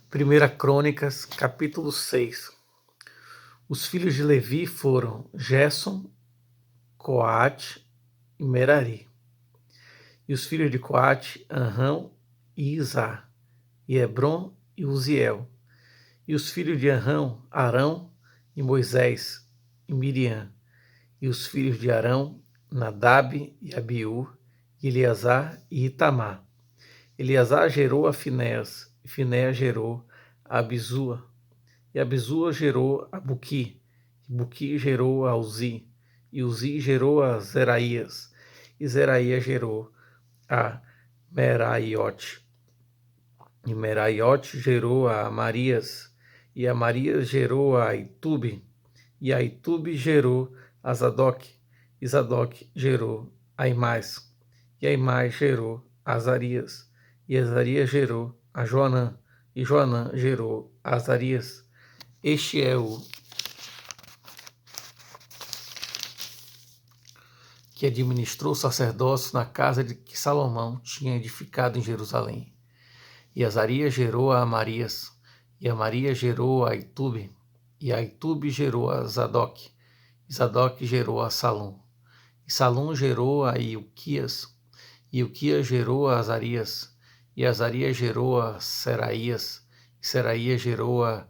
Primeira Crônicas, capítulo 6. Os filhos de Levi foram Gerson, Coate e Merari. E os filhos de Coate, Anrão e Izar, e Hebron e Uziel. E os filhos de Anrão, Arão e Moisés e Miriam. E os filhos de Arão, Nadab e Abiú, e Eleazar e Itamar. Eleazar gerou a Finéas, e Finéas gerou a Abisua, e Abisua gerou a Buqui, e Buqui gerou a Uzi, e Uzi gerou a Zeraías, e Zeraías gerou a Meraiote, e Meraiote gerou a Amarias, e Amarias gerou a Itube, e a Itube gerou a Zadok, e Zadok gerou a Imais, e a Imais gerou a Azarias, e Azarias gerou a Joanã, e Joanã gerou a Azarias. Este é o que administrou o sacerdócio na casa de que Salomão tinha edificado em Jerusalém. E Azarias gerou a Amarias, e Amarias gerou a Itube, e a Itube gerou a Zadok, e Zadok gerou a Salum, e Salum gerou a Ilquias, e Ilquias gerou a Azarias, e Azarias gerou a Seraías, e Seraías gerou a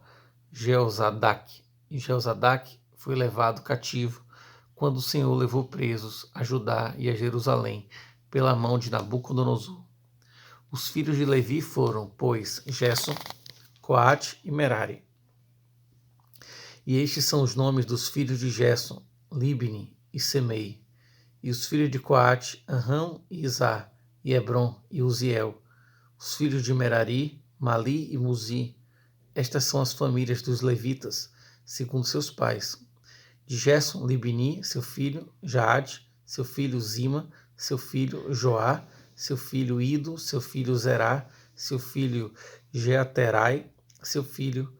Jeozadak, e Jeozadak foi levado cativo quando o Senhor levou presos a Judá e a Jerusalém pela mão de Nabucodonosor. Os filhos de Levi foram, pois, Gerson, Coate e Merari. E estes são os nomes dos filhos de Gerson, Libni e Semei. E os filhos de Coate, Anrão e Izar, e Hebron e Uziel. Os filhos de Merari, Mali e Muzi. Estas são as famílias dos levitas, segundo seus pais. De Gerson, Libni, seu filho, Jaade, seu filho Zima, seu filho Joá, seu filho Ido, seu filho Zerá, seu filho Jeaterai, seu filho.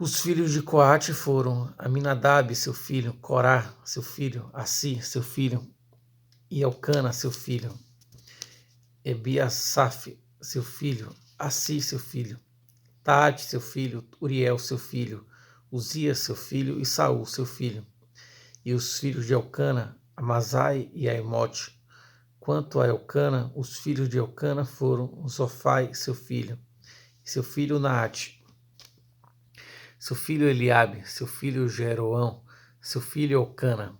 Os filhos de Coate foram Aminadab, seu filho, Corá, seu filho, Assi, seu filho, e Elcana, seu filho, Ebiasaf, seu filho, Assi, seu filho, Taate, seu filho, Uriel, seu filho, Uzias, seu filho, e Saul, seu filho. E os filhos de Elcana, Amazai e Aimote. Quanto a Elcana, os filhos de Elcana foram Zofai, seu filho, e seu filho Naate, seu filho Eliabe, seu filho Jeroão, seu filho Elcana.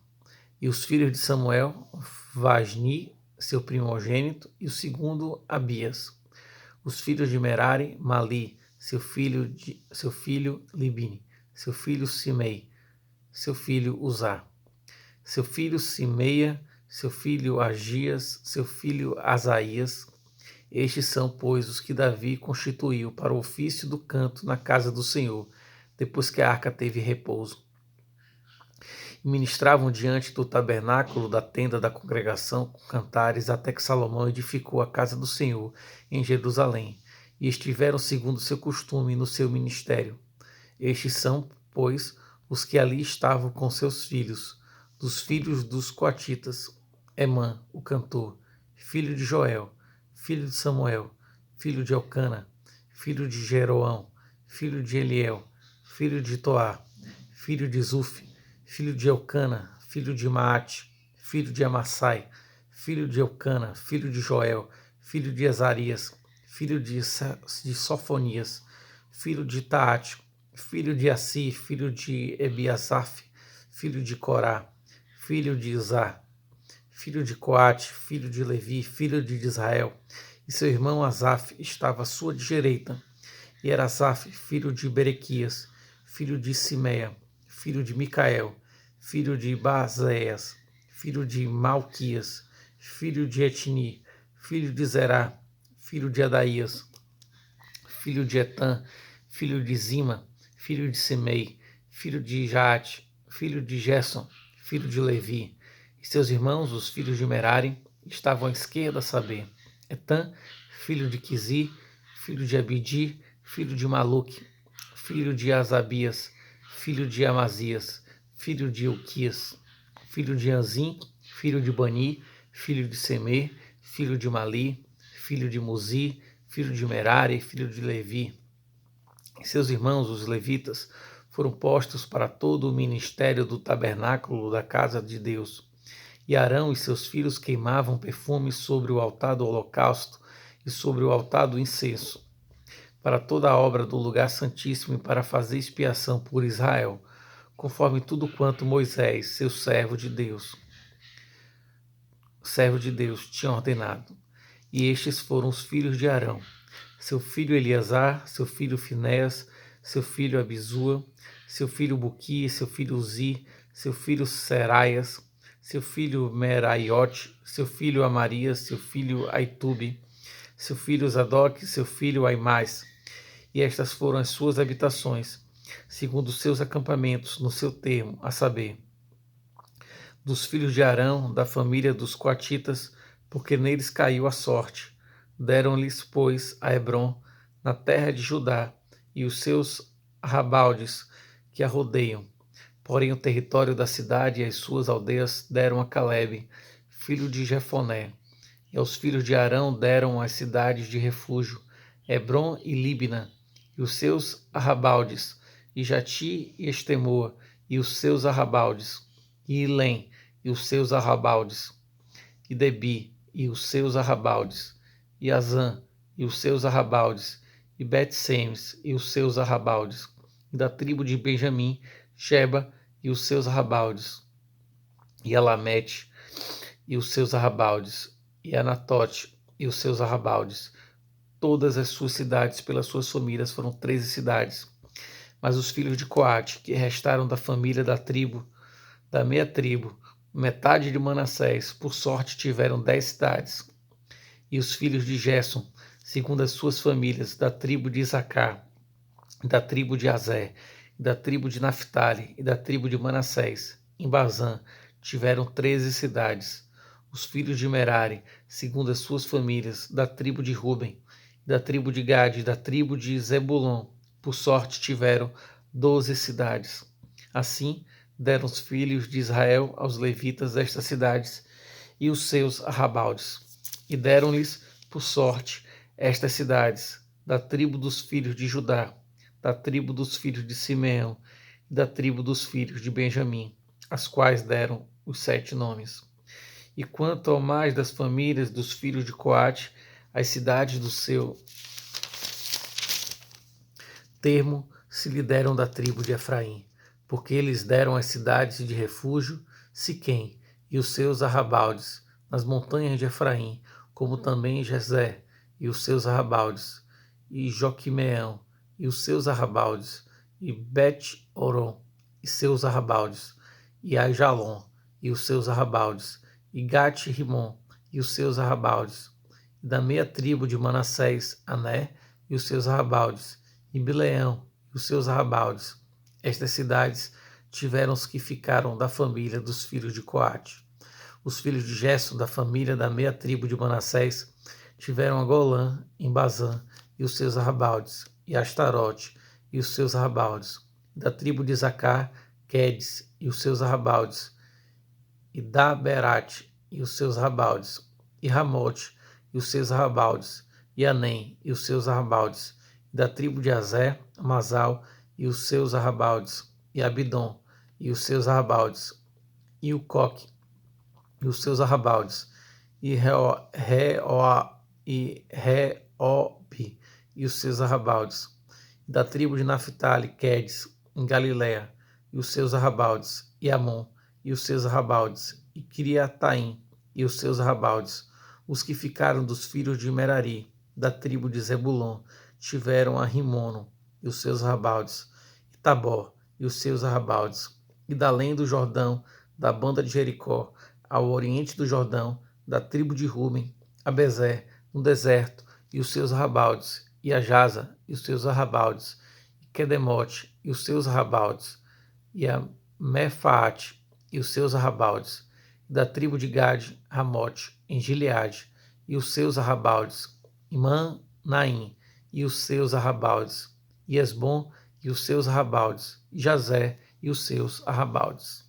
E os filhos de Samuel, Vasni, seu primogênito, e o segundo Abias. Os filhos de Merari, Mali, seu filho Libni, seu filho Simei, seu filho Uzá, seu filho Simeia, seu filho Agias, seu filho Asaías. Estes são, pois, os que Davi constituiu para o ofício do canto na casa do Senhor, depois que a arca teve repouso. E ministravam diante do tabernáculo da tenda da congregação com cantares, até que Salomão edificou a casa do Senhor em Jerusalém, e estiveram segundo seu costume no seu ministério. Estes são, pois, os que ali estavam com seus filhos, dos filhos dos coatitas, Emã, o cantor, filho de Joel, filho de Samuel, filho de Elcana, filho de Jeroão, filho de Eliel, filho de Toá, filho de Zuf, filho de Elcana, filho de Maate, filho de Amassai, filho de Elcana, filho de Joel, filho de Azarias, filho de Sofonias, filho de Taate, filho de Assi, filho de Ebiasaf, filho de Corá, filho de Izar, filho de Coate, filho de Levi, filho de Israel, e seu irmão Asaf estava à sua direita, e era Asaf, filho de Berequias, filho de Simeia, filho de Micael, filho de Bazéias, filho de Malquias, filho de Etni, filho de Zerá, filho de Adaías, filho de Etã, filho de Zima, filho de Semei, filho de Jaate, filho de Gerson, filho de Levi, e seus irmãos, os filhos de Merari, estavam à esquerda, a saber, Etã, filho de Quizi, filho de Abidi, filho de Maluque, filho de Asabias, filho de Amazias, filho de Ilquias, filho de Anzim, filho de Bani, filho de Semer, filho de Mali, filho de Muzi, filho de Merari, filho de Levi. E seus irmãos, os levitas, foram postos para todo o ministério do tabernáculo da casa de Deus. E Arão e seus filhos queimavam perfume sobre o altar do holocausto e sobre o altar do incenso, para toda a obra do lugar santíssimo e para fazer expiação por Israel, conforme tudo quanto Moisés, seu servo de Deus, tinha ordenado. E estes foram os filhos de Arão: seu filho Eleazar, seu filho Finéas, seu filho Abisua, seu filho Buqui, seu filho Uzi, seu filho Seraias, seu filho Meraiote, seu filho Amarias, seu filho Aitube, seu filho Zadok, seu filho Aimás. E estas foram as suas habitações, segundo os seus acampamentos, no seu termo, a saber, dos filhos de Arão, da família dos coatitas, porque neles caiu a sorte. Deram-lhes, pois, a Hebrom, na terra de Judá, e os seus arrabaldes que a rodeiam. Porém, o território da cidade e as suas aldeias deram a Calebe, filho de Jefoné. E aos filhos de Arão deram as cidades de refúgio, Hebrom e Líbina, e os seus arrabaldes, e Jati e Estemoa, e os seus arrabaldes, e Ilém, e os seus arrabaldes, e Debi, e os seus arrabaldes, e Azã, e os seus arrabaldes, e Bet-Semes, e os seus arrabaldes, e da tribo de Benjamim, Sheba, e os seus arrabaldes, e Alamete, e os seus arrabaldes, e Anatote, e os seus arrabaldes. Todas as suas cidades, pelas suas famílias, foram 13 cidades. Mas os filhos de Coate, que restaram da família da meia tribo, metade de Manassés, por sorte tiveram 10 cidades. E os filhos de Gerson, segundo as suas famílias, da tribo de Isacar, da tribo de Azer, da tribo de Naphtali e da tribo de Manassés, em Bazã, tiveram 13 cidades. Os filhos de Merari, segundo as suas famílias, da tribo de Ruben, da tribo de Gade e da tribo de Zebulon, por sorte tiveram 12 cidades. Assim, deram os filhos de Israel aos levitas destas cidades e os seus arrabaldes, e deram-lhes, por sorte, estas cidades, da tribo dos filhos de Judá, da tribo dos filhos de Simeão e da tribo dos filhos de Benjamim, as quais deram os 7 nomes. E quanto ao mais das famílias dos filhos de Coate, as cidades do seu termo se lhe deram da tribo de Efraim, porque eles deram as cidades de refúgio, Siquém e os seus arrabaldes, nas montanhas de Efraim, como também Gezer e os seus arrabaldes, e Joquimeão e os seus arrabaldes, e Bet-Oron e seus arrabaldes, e Aijalon e os seus arrabaldes, e Gate-Rimon e os seus arrabaldes, e da meia tribo de Manassés, Ané e os seus arrabaldes, e Bileão e os seus arrabaldes. Estas cidades tiveram os que ficaram da família dos filhos de Coate. Os filhos de Gerson, da família da meia tribo de Manassés, tiveram a Golã, em Bazã, e os seus arrabaldes, e Astarote, e os seus arrabaldes. Da tribo de Zacar, Quedes, e os seus arrabaldes, e Daberate, e os seus arrabaldes, e Ramote, e os seus arrabaldes, e Anem, e os seus arrabaldes. Da tribo de Azer, Masal, e os seus arrabaldes, e Abidom, e os seus arrabaldes, e Ucoque, e os seus arrabaldes, e Reope, e os seus arrabaldes. Da tribo de Naphtali, Quedes, em Galiléia, e os seus arrabaldes, e Amon, e os seus arrabaldes, e Criataim, e os seus arrabaldes. Os que ficaram dos filhos de Merari, da tribo de Zebulon, tiveram a Rimono, e os seus arrabaldes, e Tabor, e os seus arrabaldes, e da além do Jordão, da banda de Jericó, ao oriente do Jordão, da tribo de Ruben, a Bezer, no deserto, e os seus arrabaldes, e a Jaza, e os seus arrabaldes, e Quedemote, e os seus arrabaldes, e a Mefaate, e os seus arrabaldes, e da tribo de Gade, Ramote, em Gileade, e os seus arrabaldes, e Manaim, e os seus arrabaldes, e Esbom, e os seus arrabaldes, e Jazé, e os seus arrabaldes.